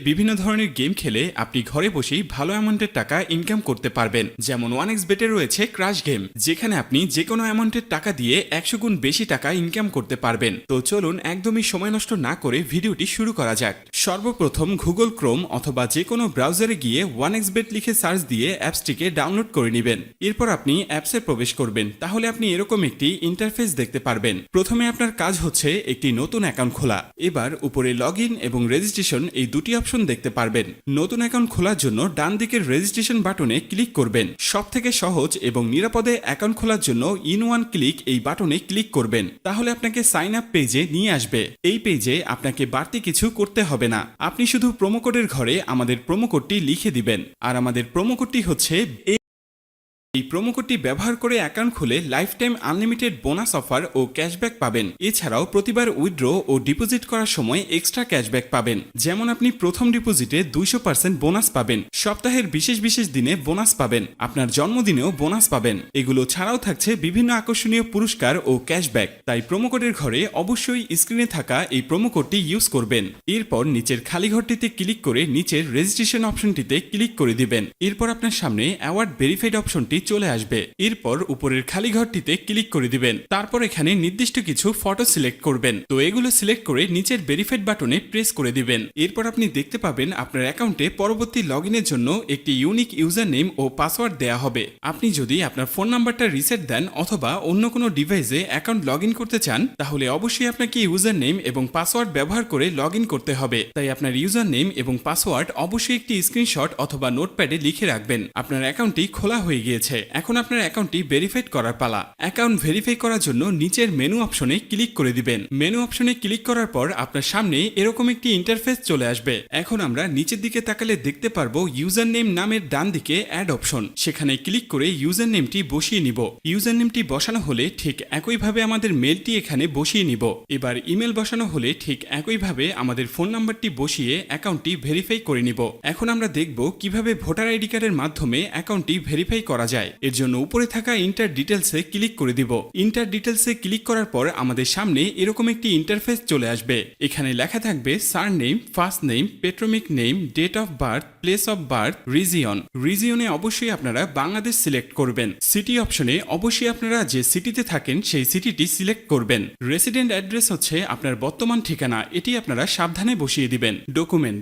বিভিন্ন ধরনের গেম খেলে আপনি ঘরে বসেই ভালো অ্যামাউন্টের টাকা ইনকাম করতে পারবেন। যেমন 1xBet রয়েছে ক্রাশ গেম, যেখানে আপনি যে কোনো অ্যামাউন্টের টাকা দিয়ে 100 গুণ বেশি টাকা ইনকাম করতে পারবেন। তো চলুন একদমই সময় নষ্ট না করে ভিডিওটি শুরু করা যাক। সর্বপ্রথম গুগল ক্রোম অথবা যে কোনো ব্রাউজারে গিয়ে 1xBet লিখে সার্চ দিয়ে অ্যাপসটিকে ডাউনলোড করে নেবেন। এরপর আপনি অ্যাপসে প্রবেশ করবেন, তাহলে আপনি এরকম একটি ইন্টারফেস দেখতে পারবেন। প্রথমে আপনার কাজ হচ্ছে একটি নতুন অ্যাকাউন্ট খোলা। এবার উপরে লগ ইন এবং রেজিস্ট্রেশন এই দুটি অপশন দেখতে পারবেন। নতুন অ্যাকাউন্ট খোলার জন্য ডান দিকের রেজিস্ট্রেশন বাটনে ক্লিক করবেন। সবথেকে সহজ এবং নিরাপদে অ্যাকাউন্ট খোলার জন্য ইন ওয়ান ক্লিক এই বাটনে ক্লিক করবেন, তাহলে আপনাকে সাইন আপ পেজে নিয়ে আসবে। এই পেজে আপনাকে বাড়তি কিছু করতে হবে না, আপনি শুধু প্রোমো কোডের ঘরে আমাদের প্রোমো কোডটি লিখে দিবেন। আর আমাদের প্রোমো কোডটি হচ্ছে এই প্রোমো কোডটি ব্যবহার করে অ্যাকাউন্ট খুলে life time unlimited bonus offer ও ক্যাশব্যাক পাবেন। এছাড়াও প্রতিবার উইথড্র ও ডিপোজিট করার সময় এক্সট্রা ক্যাশব্যাক পাবেন। যেমন আপনি প্রথম ডিপোজিটে 200% বোনাস পাবেন, সপ্তাহের বিশেষ বিশেষ দিনে বোনাস পাবেন, আপনার জন্মদিনেও বোনাস পাবেন। এগুলো ছাড়াও থাকছে বিভিন্ন আকর্ষণীয় পুরস্কার ও ক্যাশব্যাক। তাই প্রোমো কোডের ঘরে অবশ্যই স্ক্রিনে থাকা এই প্রোমো কোডটি ইউজ করবেন। এরপর নিচের খালি ঘরটিতে ক্লিক করে নিচের রেজিস্ট্রেশন অপশনটিতে ক্লিক করে দিবেন। এরপর আপনার সামনে অ্যাওয়ার্ড ভেরিফাইড অপশনটি চলে আসবে। এরপর উপরের খালি ঘরটিতে ক্লিক করে দিবেন। তারপর এখানে নির্দিষ্ট কিছু ফটো সিলেক্ট করবেন। তো এগুলো সিলেক্ট করে নিচের ভেরিফাইড বাটনে প্রেস করে দিবেন। এরপর আপনি দেখতে পাবেন আপনার অ্যাকাউন্টে পরবর্তী লগইনের জন্য একটি ইউনিক ইউজার নেম ও পাসওয়ার্ড দেয়া হবে। আপনি যদি আপনার ফোন নাম্বারটা রিসেট দেন অথবা অন্য কোনো ডিভাইসে অ্যাকাউন্ট লগ ইন করতে চান, তাহলে অবশ্যই আপনাকে ইউজার নেম এবং পাসওয়ার্ড ব্যবহার করে লগ ইন করতে হবে। তাই আপনার ইউজার নেম এবং পাসওয়ার্ড অবশ্যই একটি স্ক্রিনশট অথবা নোটপ্যাডে লিখে রাখবেন। আপনার অ্যাকাউন্টটি খোলা হয়ে গিয়েছে। এখন আপনার অ্যাকাউন্টটি ভেরিফাইড করার পালা। অ্যাকাউন্ট ভেরিফাই করার জন্য নিচের মেনু অপশনে ক্লিক করে দিবেন। মেনু অপশনে ক্লিক করার পর আপনার সামনে এরকম একটি ইন্টারফেস চলে আসবে। এখন আমরা নিচের দিকে তাকালে দেখতে পারবো ইউজার নেম নামের ডান দিকে অ্যাড অপশন। সেখানে ক্লিক করে ইউজার নেমটি বসিয়ে নিব। ইউজার নেমটি বসানো হলে ঠিক একইভাবে আমাদের মেলটি এখানে বসিয়ে নিব। এবার ইমেল বসানো হলে ঠিক একইভাবে আমাদের ফোন নাম্বারটি বসিয়ে অ্যাকাউন্টটি ভেরিফাই করে নিব। এখন আমরা দেখব কিভাবে ভোটার আইডি কার্ডের মাধ্যমে অ্যাকাউন্টটি ভেরিফাই করা যায়। এর জন্য উপরে থাকা ইন্টার ডিটেলসে ক্লিক করে দিব। ইন্টার ডিটেলসে ক্লিক করার পর আমাদের সামনে এরকম একটি ইন্টারফেস চলে আসবে। এখানে লেখা থাকবে surname, first name, patronymic name, date of birth, place of birth, region. রিজিয়নে অবশ্যই আপনারা বাংলাদেশ সিলেক্ট করবেন। সিটি অপশনে অবশ্যই আপনারা যে সিটিতে থাকেন সেই সিটিটি সিলেক্ট করবেন। রেসিডেন্ট অ্যাড্রেস হচ্ছে আপনার বর্তমান ঠিকানা, এটি আপনারা সাবধানে বসিয়ে দিবেন।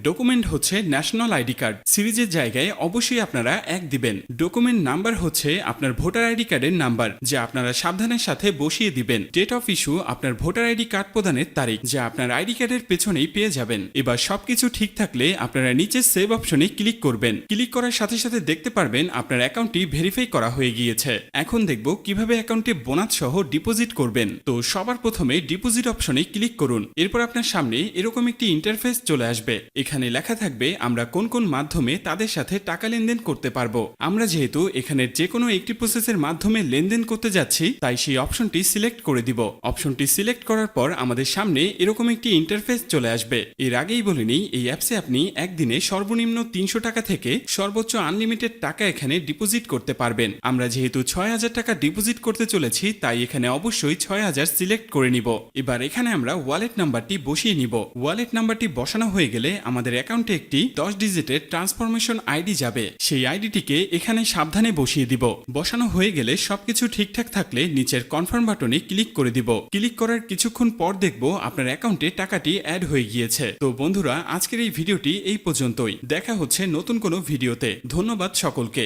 ডকুমেন্ট হচ্ছে ন্যাশনাল আইডি কার্ড, সিরিজের জায়গায় অবশ্যই আপনারা 1 দিবেন। ডকুমেন্ট নাম্বার হচ্ছে আপনার ভোটার আইডি কার্ডের নাম্বার, যা আপনারা সাবধানের সাথে বসিয়ে দিবেন। ডেট অফ ইস্যু আপনার ভোটার আইডি কার্ড প্রদানের তারিখ, যা আপনার আইডি কার্ডের পেছনেই পেয়ে যাবেন। এবার সবকিছু ঠিক থাকলে আপনারা নিচে সেভ অপশনে ক্লিক করবেন। ক্লিক করার সাথে সাথে দেখতে পারবেন আপনার অ্যাকাউন্টটি ভেরিফাই করা হয়ে গিয়েছে। এখন দেখব কিভাবে অ্যাকাউন্টে বোনাস সহ ডিপোজিট করবেন। তো সবার প্রথমে ডিপোজিট অপশনে ক্লিক করুন। এরপর আপনার সামনে এরকম একটি ইন্টারফেস চলে আসবে। এখানে লেখা থাকবে আমরা কোন কোন মাধ্যমে তাদের সাথে টাকা লেনদেন করতে পারবো। আমরা যেহেতু এখানে যে কোনো একটি প্রসেসের মাধ্যমে লেনদেন করতে যাচ্ছি, তাই সেই অপশনটি সিলেক্ট করে দিব। অপশনটি সিলেক্ট করার পর আমাদের সামনে এরকম একটি ইন্টারফেস চলে আসবে। এর আগেই বলে নিই, এই অ্যাপসে আপনি একদিনে সর্বনিম্ন 300 টাকা থেকে সর্বোচ্চ আনলিমিটেড টাকা এখানে ডিপোজিট করতে পারবেন। আমরা যেহেতু 6000 টাকা ডিপোজিট করতে চলেছি, তাই এখানে অবশ্যই 6000 সিলেক্ট করে নিব। এবার এখানে আমরা ওয়ালেট নাম্বারটি বসিয়ে নিব। ওয়ালেট নাম্বারটি বসানো হয়ে গেলে আমাদের অ্যাকাউন্টে একটি 10 ডিজিটের ট্রান্সফরমেশন আইডি যাবে। সেই আইডিটিকে এখানে সাবধানে বসিয়ে দিব। বসানো হয়ে গেলে সবকিছু ঠিকঠাক থাকলে নিচের কনফার্ম বাটনে ক্লিক করে দিব। ক্লিক করার কিছুক্ষণ পর দেখব আপনার অ্যাকাউন্টে টাকাটি অ্যাড হয়ে গিয়েছে। তো বন্ধুরা, আজকের এই ভিডিওটি এই পর্যন্তই। দেখা হচ্ছে নতুন কোনো ভিডিওতে। ধন্যবাদ সকলকে।